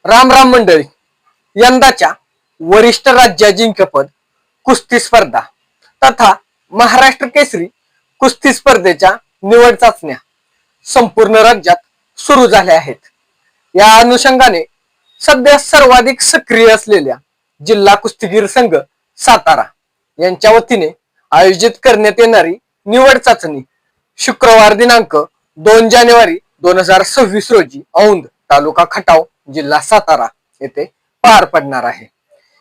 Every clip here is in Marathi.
राम राम मंडळी. यंदाच्या वरिष्ठ राज्य अजिंक्यपद कुस्ती स्पर्धा तथा महाराष्ट्र केसरी कुस्ती स्पर्धेच्या निवड चाचण्या संपूर्ण राज्यात सुरू झाल्या आहेत. या अनुषंगाने सध्या सर्वाधिक सक्रिय असलेल्या जिल्हा कुस्तीगीर संघ सातारा यांच्या वतीने आयोजित करण्यात येणारी निवड चाचणी शुक्रवार दिनांक 2 जानेवारी 2026 रोजी औंध तालुका खटाव जिल्हा सातारा येथे पार पडणार आहे.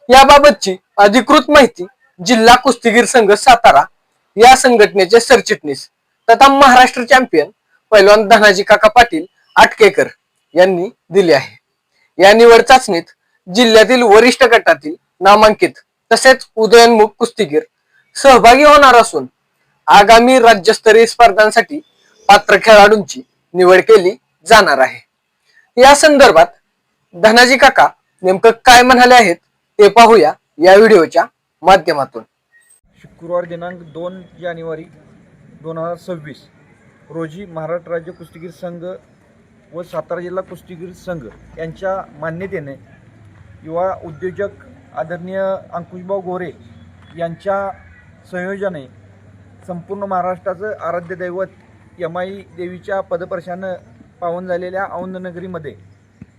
याबाबतची अधिकृत माहिती जिल्हा कुस्तीगीर संघ सातारा या संघटनेचे सरचिटणीस तथा महाराष्ट्र चॅम्पियन पैलवान धनाजी काका पाटील आटकेकर यांनी दिली आहे. या निवड चाचणीत जिल्ह्यातील वरिष्ठ गटातील नामांकित तसेच उदयोन्मुख कुस्तीगीर सहभागी होणार असून आगामी राज्यस्तरीय स्पर्धांसाठी पात्र खेळाडूंची निवड केली जाणार आहे. या संदर्भात धनाजी काका नेमकं काय म्हणाले आहेत ते पाहूया या व्हिडिओच्या माध्यमातून. शुक्रवार दिनांक 2 जानेवारी 2026 रोजी महाराष्ट्र राज्य कुस्तीगीर संघ व सातारा जिल्हा कुस्तीगीर संघ यांच्या मान्यतेने युवा उद्योजक आदरणीय अंकुशभाऊ गोरे यांच्या संयोजने संपूर्ण महाराष्ट्राचं आराध्य दैवत यमाई देवीच्या पदस्पर्शानं पावन झालेल्या औंध नगरीमध्ये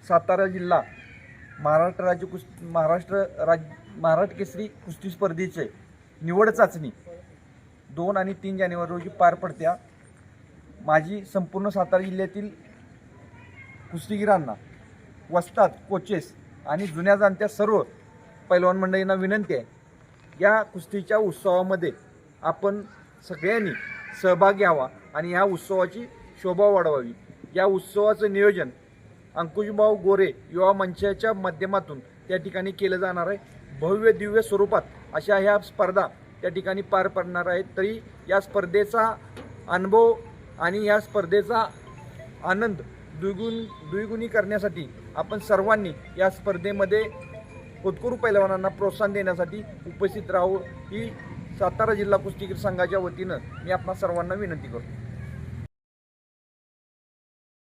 सातारा जिल्हा महाराष्ट्र केसरी कुस्ती स्पर्धेचे निवड चाचणी 2 आणि 3 जानेवारी रोजी पार पडत्या. माझी संपूर्ण सातारा जिल्ह्यातील कुस्तीगीरांना, वस्ताद, कोचेस आणि जुन्या जाणत्या सर्व पैलवान मंडळींना विनंती आहे, या कुस्तीच्या उत्सवामध्ये आपण सगळ्यांनी सहभाग घ्यावा आणि ह्या उत्सवाची शोभा वाढवावी. या उत्सवाचं नियोजन अंकुशभाऊ गोरे युवा मंचाच्या माध्यमातून त्या ठिकाणी केलं जाणार आहे. भव्य दिव्य स्वरूपात अशा ह्या स्पर्धा त्या ठिकाणी पार पडणार आहेत. तरी या स्पर्धेचा अनुभव आणि या स्पर्धेचा आनंद द्विगुणी करण्यासाठी आपण सर्वांनी या स्पर्धेमध्ये होतकरू पैलवानांना प्रोत्साहन देण्यासाठी उपस्थित राहू ही सातारा जिल्हा कुस्तीगीर संघाच्या वतीनं मी आपणा सर्वांना विनंती करतो.